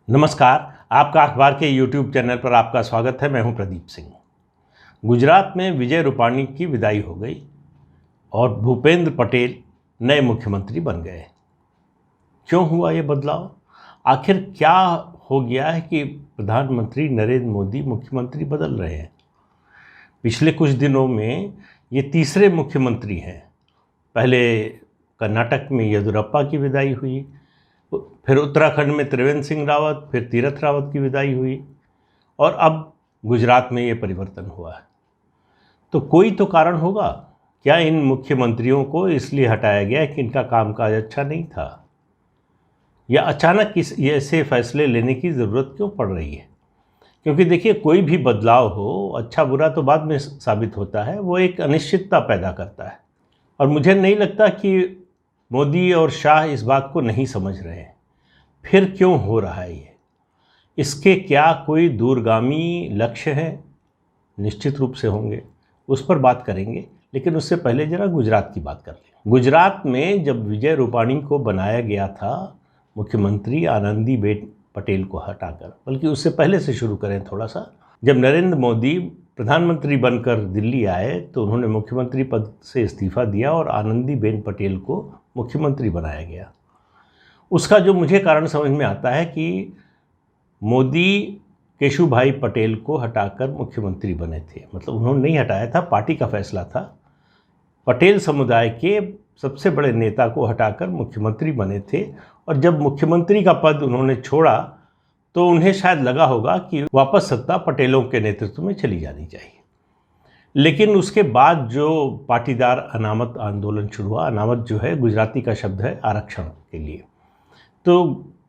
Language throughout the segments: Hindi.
नमस्कार। आपका अखबार के YouTube चैनल पर आपका स्वागत है। मैं हूं प्रदीप सिंह। गुजरात में विजय रूपाणी की विदाई हो गई और भूपेंद्र पटेल नए मुख्यमंत्री बन गए। क्यों हुआ ये बदलाव? आखिर क्या हो गया है कि प्रधानमंत्री नरेंद्र मोदी मुख्यमंत्री बदल रहे हैं? पिछले कुछ दिनों में ये तीसरे मुख्यमंत्री हैं। पहले कर्नाटक में येदियुरप्पा की विदाई हुई, फिर उत्तराखंड में त्रिवेंद्र सिंह रावत, फिर तीरथ रावत की विदाई हुई और अब गुजरात में ये परिवर्तन हुआ है। तो कोई तो कारण होगा। क्या इन मुख्यमंत्रियों को इसलिए हटाया गया कि इनका कामकाज अच्छा नहीं था, या अचानक ऐसे फैसले लेने की ज़रूरत क्यों पड़ रही है? क्योंकि देखिए, कोई भी बदलाव हो, अच्छा बुरा तो बाद में साबित होता है, वो एक अनिश्चितता पैदा करता है। और मुझे नहीं लगता कि मोदी और शाह इस बात को नहीं समझ रहे हैं। फिर क्यों हो रहा है ये? इसके क्या कोई दूरगामी लक्ष्य हैं? निश्चित रूप से होंगे, उस पर बात करेंगे। लेकिन उससे पहले जरा गुजरात की बात कर लें। गुजरात में जब विजय रूपाणी को बनाया गया था मुख्यमंत्री, आनंदीबेन पटेल को हटाकर, बल्कि उससे पहले से शुरू करें थोड़ा सा, जब नरेंद्र मोदी प्रधानमंत्री बनकर दिल्ली आए तो उन्होंने मुख्यमंत्री पद से इस्तीफा दिया और आनंदीबेन पटेल को मुख्यमंत्री बनाया गया। उसका जो मुझे कारण समझ में आता है कि मोदी केशुभाई पटेल को हटाकर मुख्यमंत्री बने थे। मतलब उन्होंने नहीं हटाया था, पार्टी का फैसला था। पटेल समुदाय के सबसे बड़े नेता को हटाकर मुख्यमंत्री बने थे, और जब मुख्यमंत्री का पद उन्होंने छोड़ा तो उन्हें शायद लगा होगा कि वापस सत्ता पटेलों के नेतृत्व में चली जानी चाहिए। लेकिन उसके बाद जो पाटीदार अनामत आंदोलन शुरू हुआ, अनामत जो है गुजराती का शब्द है आरक्षण के लिए, तो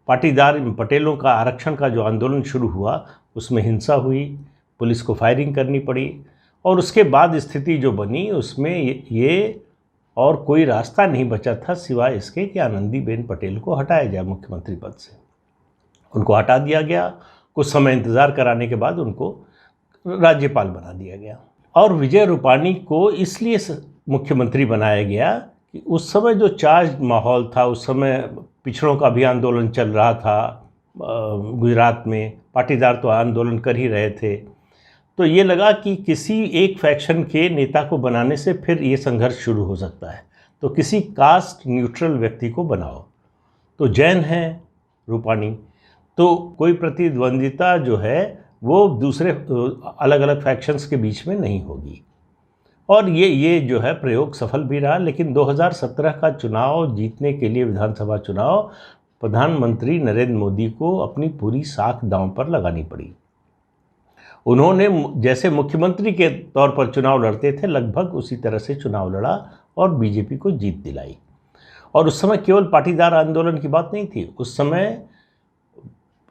पाटीदार पटेलों का आरक्षण का जो आंदोलन शुरू हुआ उसमें हिंसा हुई, पुलिस को फायरिंग करनी पड़ी, और उसके बाद स्थिति जो बनी उसमें ये और कोई रास्ता नहीं बचा था सिवाय इसके कि आनंदीबेन पटेल को हटाया जाए मुख्यमंत्री पद से। उनको हटा दिया गया। कुछ समय इंतज़ार कराने के बाद उनको राज्यपाल बना दिया गया। और विजय रूपाणी को इसलिए मुख्यमंत्री बनाया गया कि उस समय जो चार्ज माहौल था, उस समय पिछड़ों का भी आंदोलन चल रहा था गुजरात में, पाटीदार तो आंदोलन कर ही रहे थे। तो ये लगा कि किसी एक फैक्शन के नेता को बनाने से फिर ये संघर्ष शुरू हो सकता है, तो किसी कास्ट न्यूट्रल व्यक्ति को बनाओ। तो जैन है रूपाणी, तो कोई प्रतिद्वंदिता जो है वो दूसरे अलग अलग फैक्शंस के बीच में नहीं होगी। और ये जो है प्रयोग सफल भी रहा। लेकिन 2017 का चुनाव जीतने के लिए, विधानसभा चुनाव, प्रधानमंत्री नरेंद्र मोदी को अपनी पूरी साख दांव पर लगानी पड़ी। उन्होंने जैसे मुख्यमंत्री के तौर पर चुनाव लड़ते थे, लगभग उसी तरह से चुनाव लड़ा और बीजेपी को जीत दिलाई। और उस समय केवल पाटीदार आंदोलन की बात नहीं थी, उस समय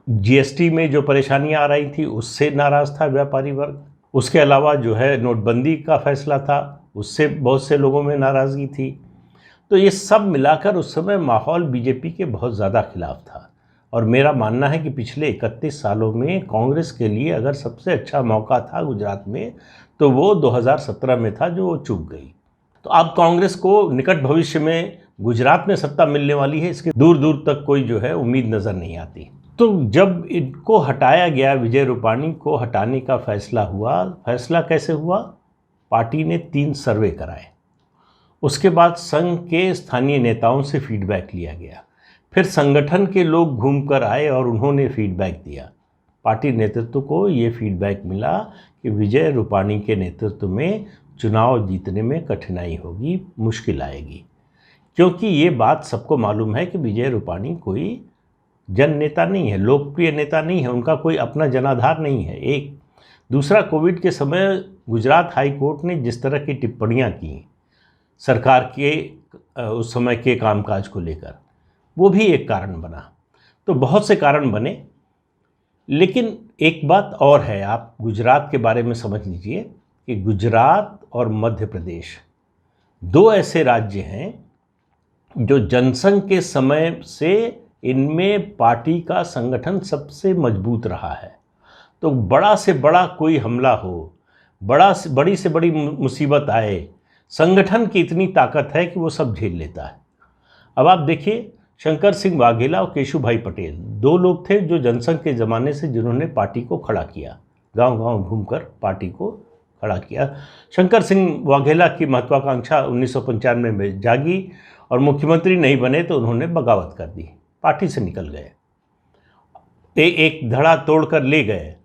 जीएसटी में जो परेशानियां आ रही थी उससे नाराज़ था व्यापारी वर्ग। उसके अलावा जो है नोटबंदी का फैसला था, उससे बहुत से लोगों में नाराज़गी थी। तो ये सब मिलाकर उस समय माहौल बीजेपी के बहुत ज़्यादा खिलाफ था। और मेरा मानना है कि पिछले 31 सालों में कांग्रेस के लिए अगर सबसे अच्छा मौका था गुजरात में, तो वो 2017 में था, जो वो चूक गई। तो अब कांग्रेस को निकट भविष्य में गुजरात में सत्ता मिलने वाली है, इसके दूर दूर तक कोई जो है उम्मीद नज़र नहीं आती। तो जब इनको हटाया गया, विजय रूपाणी को हटाने का फैसला हुआ, फैसला कैसे हुआ? पार्टी ने 3 सर्वे कराए। उसके बाद संघ के स्थानीय नेताओं से फीडबैक लिया गया। फिर संगठन के लोग घूमकर आए और उन्होंने फीडबैक दिया। पार्टी नेतृत्व को ये फीडबैक मिला कि विजय रूपाणी के नेतृत्व में चुनाव जीतने में कठिनाई होगी, मुश्किल आएगी। क्योंकि ये बात सबको मालूम है कि विजय रूपाणी कोई जन नेता नहीं है, लोकप्रिय नेता नहीं है, उनका कोई अपना जनाधार नहीं है। एक दूसरा, कोविड के समय गुजरात हाई कोर्ट ने जिस तरह की टिप्पणियां की सरकार के उस समय के कामकाज को लेकर, वो भी एक कारण बना। तो बहुत से कारण बने। लेकिन एक बात और है, आप गुजरात के बारे में समझ लीजिए कि गुजरात और मध्य प्रदेश 2 ऐसे राज्य हैं जो जनसंघ के समय से इनमें पार्टी का संगठन सबसे मजबूत रहा है। तो बड़ा से बड़ा कोई हमला हो, बड़ी से बड़ी मुसीबत आए, संगठन की इतनी ताकत है कि वो सब झेल लेता है। अब आप देखिए, शंकर सिंह वाघेला और केशुभाई पटेल दो लोग थे जो जनसंघ के ज़माने से जिन्होंने पार्टी को खड़ा किया, गांव-गांव घूमकर पार्टी को खड़ा किया। शंकर सिंह वाघेला की महत्वाकांक्षा 1995 में जागी और मुख्यमंत्री नहीं बने तो उन्होंने बगावत कर दी, पार्टी से निकल गए, एक धड़ा तोड़कर ले गए।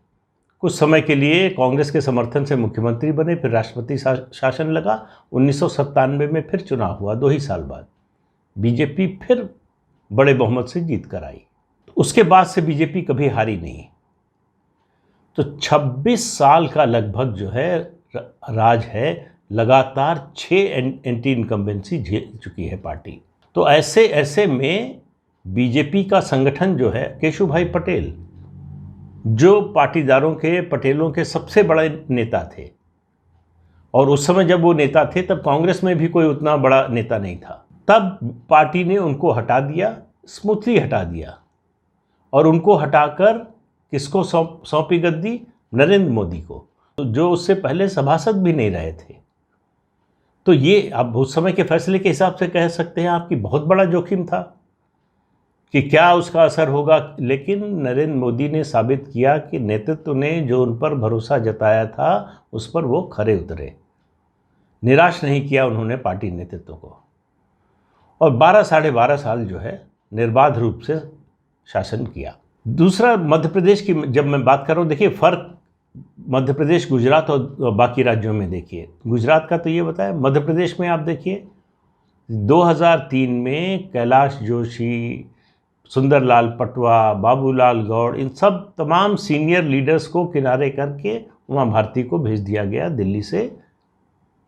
कुछ समय के लिए कांग्रेस के समर्थन से मुख्यमंत्री बने, फिर राष्ट्रपति शासन लगा। 1997 में फिर चुनाव हुआ, 2 ही साल बाद बीजेपी फिर बड़े बहुमत से जीत कर आई। उसके बाद से बीजेपी कभी हारी नहीं। तो 26 साल का लगभग जो है राज है, लगातार 6 एंटी इनकम्बेंसी झेल चुकी है पार्टी। तो ऐसे में बीजेपी का संगठन जो है, केशुभाई पटेल जो पाटीदारों के, पटेलों के सबसे बड़े नेता थे, और उस समय जब वो नेता थे तब कांग्रेस में भी कोई उतना बड़ा नेता नहीं था, तब पार्टी ने उनको हटा दिया, स्मूथली हटा दिया, और उनको हटाकर किसको सौंपी गद्दी? नरेंद्र मोदी को, जो उससे पहले सभासद भी नहीं रहे थे। तो ये अब उस समय के फैसले के हिसाब से कह सकते हैं आपकी बहुत बड़ा जोखिम था कि क्या उसका असर होगा। लेकिन नरेंद्र मोदी ने साबित किया कि नेतृत्व ने जो उन पर भरोसा जताया था उस पर वो खरे उतरे, निराश नहीं किया उन्होंने पार्टी नेतृत्व को, और 12 साढ़े 12 साल जो है निर्बाध रूप से शासन किया। दूसरा, मध्य प्रदेश की जब मैं बात कर रहा हूँ, देखिए फ़र्क मध्य प्रदेश, गुजरात और बाकी राज्यों में देखिए। गुजरात का तो ये बताया, मध्य प्रदेश में आप देखिए 2003 में कैलाश जोशी, सुंदरलाल पटवा, बाबूलाल गौड़, इन सब तमाम सीनियर लीडर्स को किनारे करके उमा भारती को भेज दिया गया दिल्ली से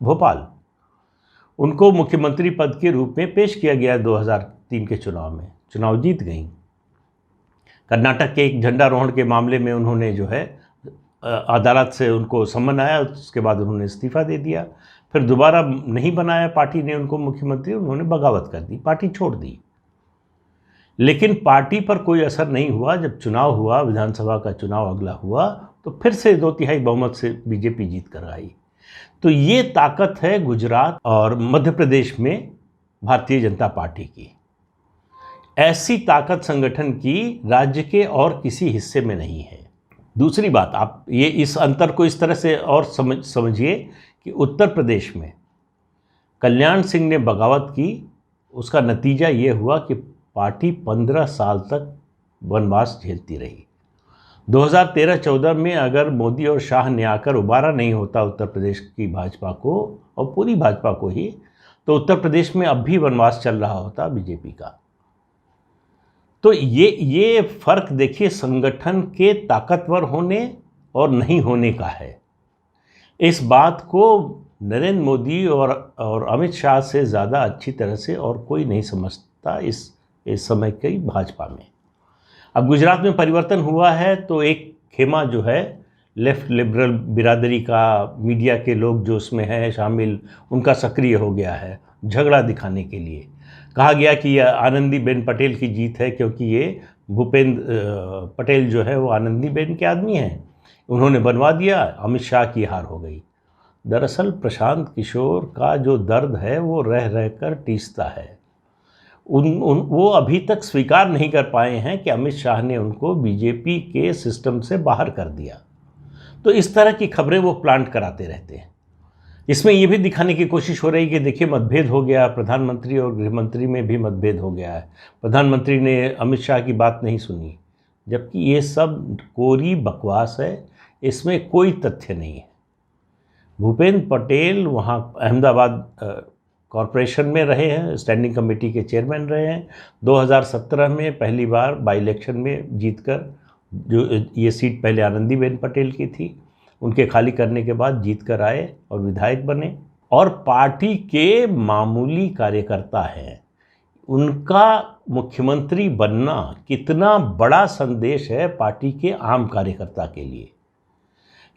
भोपाल। उनको मुख्यमंत्री पद के रूप में पेश किया गया 2003 के चुनाव में, चुनाव जीत गई। कर्नाटक के एक झंडारोहण के मामले में उन्होंने जो है अदालत से उनको सम्मन आया, उसके बाद उन्होंने इस्तीफा दे दिया, फिर दोबारा नहीं बनाया पार्टी ने उनको मुख्यमंत्री, उन्होंने बगावत कर दी, पार्टी छोड़ दी। लेकिन पार्टी पर कोई असर नहीं हुआ। जब चुनाव हुआ, विधानसभा का चुनाव अगला हुआ, तो फिर से 2/3 बहुमत से बीजेपी जीत कर आई। तो ये ताकत है गुजरात और मध्य प्रदेश में भारतीय जनता पार्टी की। ऐसी ताकत संगठन की राज्य के और किसी हिस्से में नहीं है। दूसरी बात, आप ये इस अंतर को इस तरह से और समझिए कि उत्तर प्रदेश में कल्याण सिंह ने बगावत की, उसका नतीजा ये हुआ कि पार्टी 15 साल तक वनवास झेलती रही। 2013-14 में अगर मोदी और शाह ने आकर उबारा नहीं होता उत्तर प्रदेश की भाजपा को और पूरी भाजपा को ही, तो उत्तर प्रदेश में अब भी वनवास चल रहा होता बीजेपी का। तो ये फर्क देखिए संगठन के ताकतवर होने और नहीं होने का है। इस बात को नरेंद्र मोदी और अमित शाह से ज़्यादा अच्छी तरह से और कोई नहीं समझता इस समय की भाजपा में। अब गुजरात में परिवर्तन हुआ है तो एक खेमा जो है लेफ्ट लिबरल बिरादरी का, मीडिया के लोग जो उसमें है शामिल, उनका सक्रिय हो गया है झगड़ा दिखाने के लिए। कहा गया कि यह आनंदीबेन पटेल की जीत है क्योंकि ये भूपेंद्र पटेल जो है वो आनंदीबेन के आदमी हैं, उन्होंने बनवा दिया, अमित शाह की हार हो गई। दरअसल प्रशांत किशोर का जो दर्द है वो रह रहकर टीसता है। वो अभी तक स्वीकार नहीं कर पाए हैं कि अमित शाह ने उनको बीजेपी के सिस्टम से बाहर कर दिया। तो इस तरह की खबरें वो प्लांट कराते रहते हैं। इसमें ये भी दिखाने की कोशिश हो रही कि देखिए मतभेद हो गया, प्रधानमंत्री और गृहमंत्री में भी मतभेद हो गया है, प्रधानमंत्री ने अमित शाह की बात नहीं सुनी, जबकि ये सब कोरी बकवास है, इसमें कोई तथ्य नहीं है। भूपेंद्र पटेल वहाँ अहमदाबाद कॉरपोरेशन में रहे हैं, स्टैंडिंग कमेटी के चेयरमैन रहे हैं। 2017 में पहली बार बाई इलेक्शन में जीतकर, जो ये सीट पहले आनंदीबेन पटेल की थी, उनके खाली करने के बाद जीत कर आए और विधायक बने, और पार्टी के मामूली कार्यकर्ता हैं। उनका मुख्यमंत्री बनना कितना बड़ा संदेश है पार्टी के आम कार्यकर्ता के लिए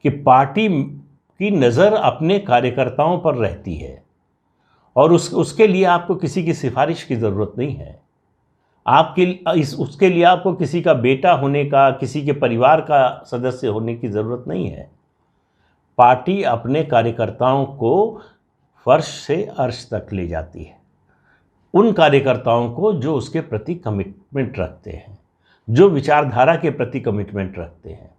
कि पार्टी की नज़र अपने कार्यकर्ताओं पर रहती है और उसके लिए आपको किसी की सिफारिश की ज़रूरत नहीं है। उसके लिए आपको किसी का बेटा होने का, किसी के परिवार का सदस्य होने की ज़रूरत नहीं है। पार्टी अपने कार्यकर्ताओं को फर्श से अर्श तक ले जाती है। उन कार्यकर्ताओं को जो उसके प्रति कमिटमेंट रखते हैं, जो विचारधारा के प्रति कमिटमेंट रखते हैं।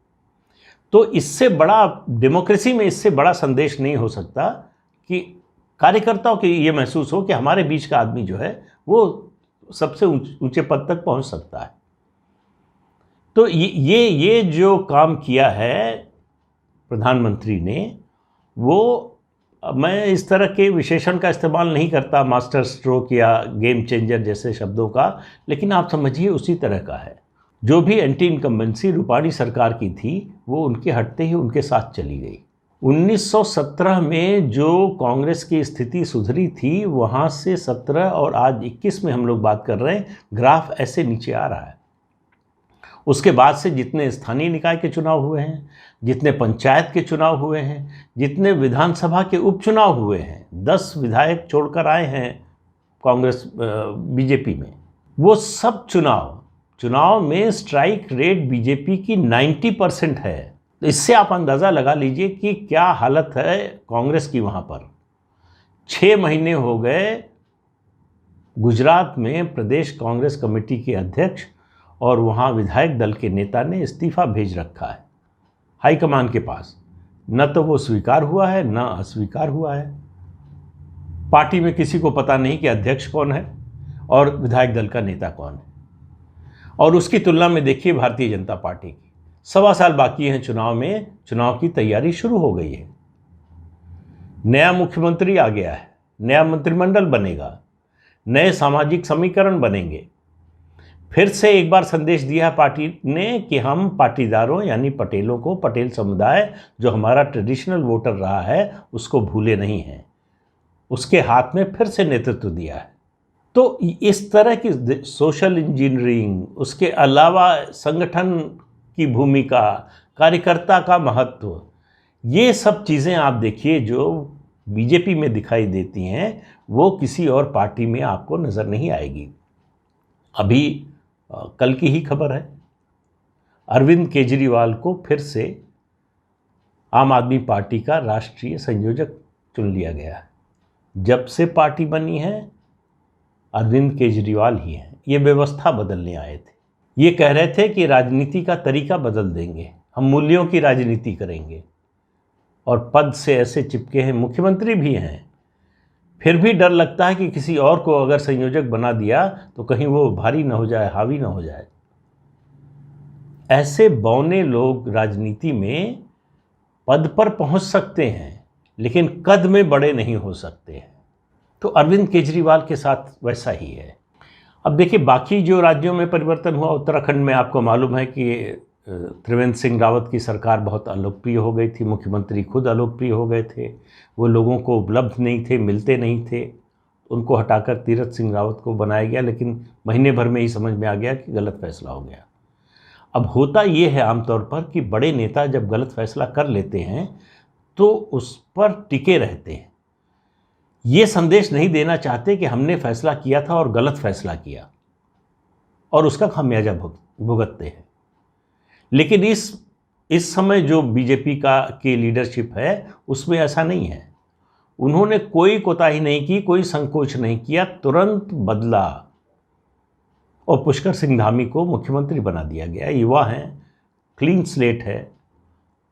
तो इससे बड़ा, डेमोक्रेसी में इससे बड़ा संदेश नहीं हो सकता कि कार्यकर्ताओं को ये महसूस हो कि हमारे बीच का आदमी जो है वो सबसे ऊंचे पद तक पहुंच सकता है। तो ये जो काम किया है प्रधानमंत्री ने, वो मैं इस तरह के विशेषण का इस्तेमाल नहीं करता, मास्टर स्ट्रोक या गेम चेंजर जैसे शब्दों का, लेकिन आप समझिए उसी तरह का है। जो भी एंटी इनकम्बेंसी रूपाणी सरकार की थी वो उनके हटते ही उनके साथ चली गई। 1917 में जो कांग्रेस की स्थिति सुधरी थी, वहाँ से 17 और आज 21 में हम लोग बात कर रहे हैं, ग्राफ ऐसे नीचे आ रहा है। उसके बाद से जितने स्थानीय निकाय के चुनाव हुए हैं, जितने पंचायत के चुनाव हुए हैं, जितने विधानसभा के उपचुनाव हुए हैं, 10 विधायक छोड़कर आए हैं कांग्रेस बीजेपी में, वो सब चुनाव में स्ट्राइक रेट बीजेपी की 90% है। तो इससे आप अंदाज़ा लगा लीजिए कि क्या हालत है कांग्रेस की वहाँ पर। 6 महीने हो गए गुजरात में प्रदेश कांग्रेस कमेटी के अध्यक्ष और वहाँ विधायक दल के नेता ने इस्तीफा भेज रखा है हाईकमान के पास। न तो वो स्वीकार हुआ है, न अस्वीकार हुआ है। पार्टी में किसी को पता नहीं कि अध्यक्ष कौन है और विधायक दल का नेता कौन है। और उसकी तुलना में देखिए भारतीय जनता पार्टी की, 1.25 साल बाकी हैं चुनाव में, चुनाव की तैयारी शुरू हो गई है। नया मुख्यमंत्री आ गया है, नया मंत्रिमंडल बनेगा, नए सामाजिक समीकरण बनेंगे। फिर से एक बार संदेश दिया है पार्टी ने कि हम पाटीदारों यानी पटेलों को, पटेल समुदाय जो हमारा ट्रेडिशनल वोटर रहा है, उसको भूले नहीं हैं। उसके हाथ में फिर से नेतृत्व दिया है। तो इस तरह की सोशल इंजीनियरिंग, उसके अलावा संगठन की भूमिका, कार्यकर्ता का महत्व, ये सब चीज़ें आप देखिए जो बीजेपी में दिखाई देती हैं, वो किसी और पार्टी में आपको नज़र नहीं आएगी। अभी कल की ही खबर है, अरविंद केजरीवाल को फिर से आम आदमी पार्टी का राष्ट्रीय संयोजक चुन लिया गया है। जब से पार्टी बनी है अरविंद केजरीवाल ही हैं। ये व्यवस्था बदलने आए थे। ये कह रहे थे कि राजनीति का तरीका बदल देंगे, हम मूल्यों की राजनीति करेंगे, और पद से ऐसे चिपके हैं, मुख्यमंत्री भी हैं। फिर भी डर लगता है कि किसी और को अगर संयोजक बना दिया तो कहीं वो भारी ना हो जाए, हावी ना हो जाए। ऐसे बौने लोग राजनीति में पद पर पहुंच सकते हैं लेकिन कद में बड़े नहीं हो सकते हैं। तो अरविंद केजरीवाल के साथ वैसा ही है। अब देखिए बाकी जो राज्यों में परिवर्तन हुआ, उत्तराखंड में आपको मालूम है कि त्रिवेंद्र सिंह रावत की सरकार बहुत अलोकप्रिय हो गई थी, मुख्यमंत्री खुद अलोकप्रिय हो गए थे, वो लोगों को उपलब्ध नहीं थे, मिलते नहीं थे। उनको हटाकर तीरथ सिंह रावत को बनाया गया, लेकिन महीने भर में ही समझ में आ गया कि गलत फैसला हो गया। अब होता ये है आमतौर पर कि बड़े नेता जब गलत फैसला कर लेते हैं तो उस पर टिके रहते हैं, ये संदेश नहीं देना चाहते कि हमने फैसला किया था और गलत फैसला किया, और उसका खामियाजा भुगतते हैं। लेकिन इस समय जो बीजेपी की लीडरशिप है उसमें ऐसा नहीं है। उन्होंने कोई कोताही नहीं की, कोई संकोच नहीं किया, तुरंत बदला और पुष्कर सिंह धामी को मुख्यमंत्री बना दिया गया। युवा हैं, क्लीन स्लेट है,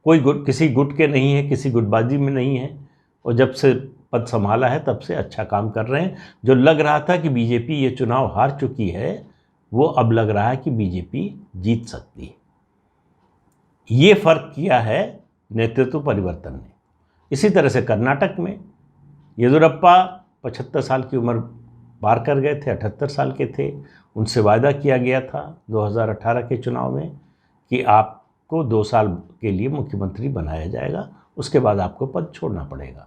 कोई किसी गुट के नहीं है, किसी गुटबाजी में नहीं है, और जब से पद संभाला है तब से अच्छा काम कर रहे हैं। जो लग रहा था कि बीजेपी ये चुनाव हार चुकी है, वो अब लग रहा है कि बीजेपी जीत सकती है। ये फर्क किया है नेतृत्व परिवर्तन ने। इसी तरह से कर्नाटक में येदियुरप्पा 75 साल की उम्र पार कर गए थे, 78 साल के थे। उनसे वायदा किया गया था 2018 के चुनाव में कि आपको 2 साल के लिए मुख्यमंत्री बनाया जाएगा, उसके बाद आपको पद छोड़ना पड़ेगा।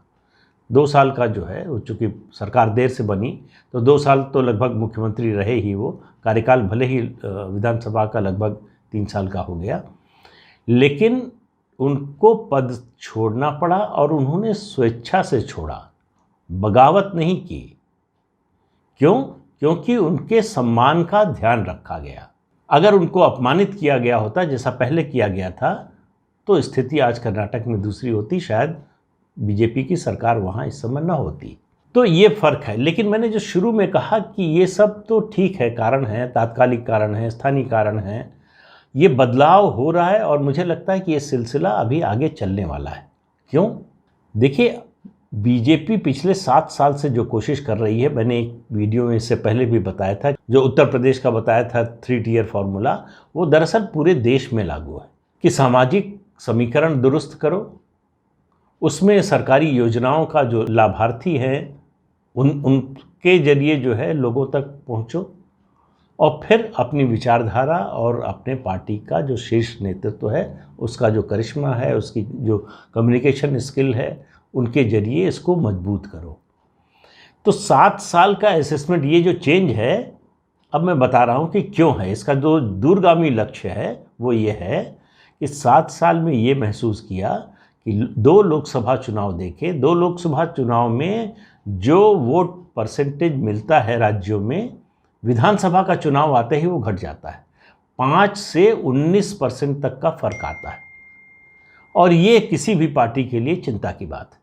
2 साल का जो है, चूँकि सरकार देर से बनी तो 2 साल तो लगभग मुख्यमंत्री रहे ही। वो कार्यकाल भले ही विधानसभा का लगभग 3 साल का हो गया, लेकिन उनको पद छोड़ना पड़ा, और उन्होंने स्वेच्छा से छोड़ा, बगावत नहीं की। क्यों? क्योंकि उनके सम्मान का ध्यान रखा गया। अगर उनको अपमानित किया गया होता जैसा पहले किया गया था तो स्थिति आज कर्नाटक में दूसरी होती, शायद बीजेपी की सरकार वहाँ इस समय न होती। तो ये फ़र्क है। लेकिन मैंने जो शुरू में कहा कि ये सब तो ठीक है, कारण है, तात्कालिक कारण है, स्थानीय कारण है, ये बदलाव हो रहा है और मुझे लगता है कि ये सिलसिला अभी आगे चलने वाला है। क्यों? देखिए, बीजेपी पिछले 7 साल से जो कोशिश कर रही है, मैंने एक वीडियो में इससे पहले भी बताया था, जो उत्तर प्रदेश का बताया था 3 टियर फॉर्मूला, वो दरअसल पूरे देश में लागू है कि सामाजिक समीकरण दुरुस्त करो, उसमें सरकारी योजनाओं का जो लाभार्थी हैं उनके जरिए जो है लोगों तक पहुंचो और फिर अपनी विचारधारा और अपने पार्टी का जो शीर्ष नेतृत्व है, उसका जो करिश्मा है, उसकी जो कम्युनिकेशन स्किल है, उनके जरिए इसको मजबूत करो। तो 7 साल का असेसमेंट, ये जो चेंज है, अब मैं बता रहा हूँ कि क्यों है। इसका जो दूरगामी लक्ष्य है वो ये है कि 7 साल में ये महसूस किया कि 2 लोकसभा चुनाव देखे, 2 लोकसभा चुनाव में जो वोट परसेंटेज मिलता है राज्यों में, विधानसभा का चुनाव आते ही वो घट जाता है। 5 से 19% तक का फर्क आता है और ये किसी भी पार्टी के लिए चिंता की बात है।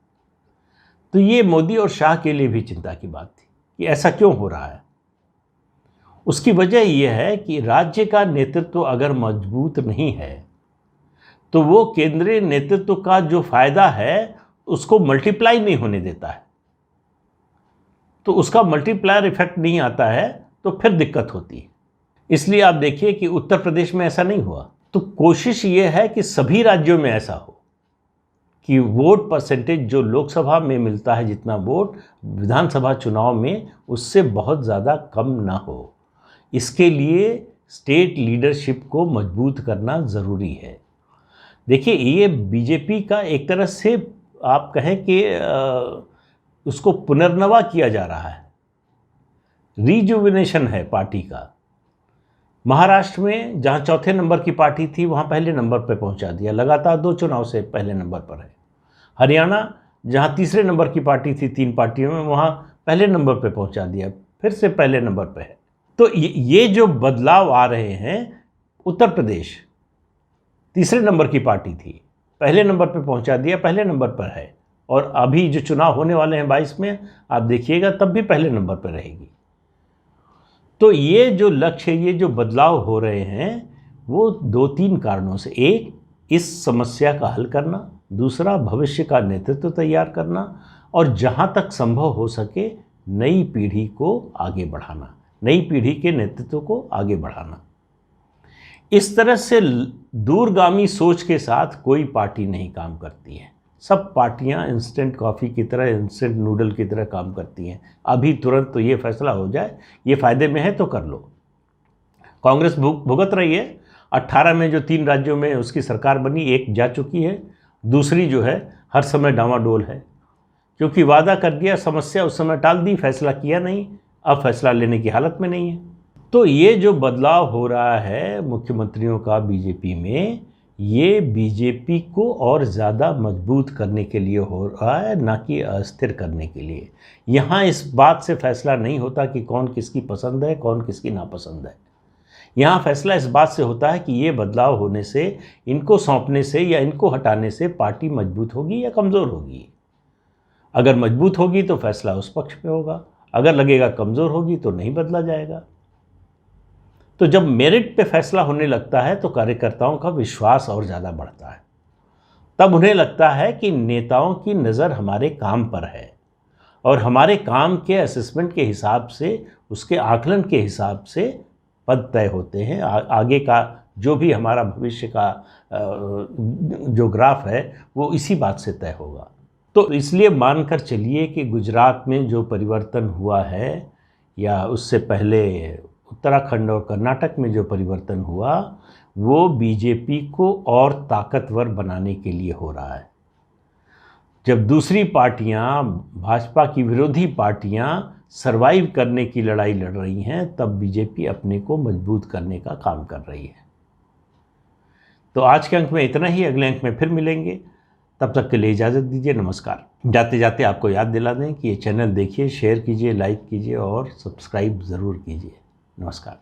तो ये मोदी और शाह के लिए भी चिंता की बात थी कि ऐसा क्यों हो रहा है। उसकी वजह यह है कि राज्य का नेतृत्व अगर मजबूत नहीं है तो वो केंद्रीय नेतृत्व का जो फायदा है उसको मल्टीप्लाई नहीं होने देता है। तो उसका मल्टीप्लायर इफेक्ट नहीं आता है तो फिर दिक्कत होती है। इसलिए आप देखिए कि उत्तर प्रदेश में ऐसा नहीं हुआ। तो कोशिश ये है कि सभी राज्यों में ऐसा हो कि वोट परसेंटेज जो लोकसभा में मिलता है, जितना वोट विधानसभा चुनाव में, उससे बहुत ज़्यादा कम ना हो। इसके लिए स्टेट लीडरशिप को मजबूत करना ज़रूरी है। देखिए, ये बीजेपी का एक तरह से आप कहें कि उसको पुनर्नवा किया जा रहा है, रिजुविनेशन है पार्टी का। महाराष्ट्र में जहां चौथे नंबर की पार्टी थी वहां पहले नंबर पर पहुंचा दिया, लगातार 2 चुनाव से पहले नंबर पर है। हरियाणा जहां तीसरे नंबर की पार्टी थी 3 पार्टियों में, वहां पहले नंबर पर पहुंचा दिया, फिर से पहले नंबर पर है। तो ये जो बदलाव आ रहे हैं, उत्तर प्रदेश तीसरे नंबर की पार्टी थी, पहले नंबर पर पहुंचा दिया, पहले नंबर पर है। और अभी जो चुनाव होने वाले हैं 22 में, आप देखिएगा तब भी पहले नंबर पर रहेगी। तो ये जो लक्ष्य, ये जो बदलाव हो रहे हैं, वो 2-3 कारणों से, एक इस समस्या का हल करना, दूसरा भविष्य का नेतृत्व तैयार करना, और जहाँ तक संभव हो सके नई पीढ़ी को आगे बढ़ाना, नई पीढ़ी के नेतृत्व को आगे बढ़ाना। इस तरह से दूरगामी सोच के साथ कोई पार्टी नहीं काम करती है। सब पार्टियां इंस्टेंट कॉफ़ी की तरह, इंस्टेंट नूडल की तरह काम करती हैं। अभी तुरंत तो ये फैसला हो जाए, ये फ़ायदे में है तो कर लो। कांग्रेस भुगत रही है। 18 में जो 3 राज्यों में उसकी सरकार बनी, एक जा चुकी है, दूसरी जो है हर समय डामाडोल है, क्योंकि वादा कर दिया, समस्या उस समय टाल दी, फैसला किया नहीं, अब फैसला लेने की हालत में नहीं है। तो ये जो बदलाव हो रहा है मुख्यमंत्रियों का बीजेपी में, ये बीजेपी को और ज़्यादा मजबूत करने के लिए हो रहा है, ना कि अस्थिर करने के लिए। यहाँ इस बात से फैसला नहीं होता कि कौन किसकी पसंद है, कौन किसकी नापसंद है। यहाँ फैसला इस बात से होता है कि ये बदलाव होने से, इनको सौंपने से या इनको हटाने से पार्टी मजबूत होगी या कमज़ोर होगी। अगर मजबूत होगी तो फैसला उस पक्ष में होगा, अगर लगेगा कमज़ोर होगी तो नहीं बदला जाएगा। तो जब मेरिट पे फैसला होने लगता है तो कार्यकर्ताओं का विश्वास और ज़्यादा बढ़ता है। तब उन्हें लगता है कि नेताओं की नज़र हमारे काम पर है और हमारे काम के असेसमेंट के हिसाब से, उसके आकलन के हिसाब से पद तय होते हैं। आगे का जो भी हमारा भविष्य का जो ग्राफ है वो इसी बात से तय होगा। तो इसलिए मानकर चलिए कि गुजरात में जो परिवर्तन हुआ है, या उससे पहले उत्तराखंड और कर्नाटक में जो परिवर्तन हुआ, वो बीजेपी को और ताकतवर बनाने के लिए हो रहा है। जब दूसरी पार्टियां, भाजपा की विरोधी पार्टियां सरवाइव करने की लड़ाई लड़ रही हैं, तब बीजेपी अपने को मजबूत करने का काम कर रही है। तो आज के अंक में इतना ही, अगले अंक में फिर मिलेंगे। तब तक के लिए इजाज़त दीजिए, नमस्कार। जाते जाते आपको याद दिला दें कि ये चैनल देखिए, शेयर कीजिए, लाइक कीजिए और सब्सक्राइब ज़रूर कीजिए। नमस्कार।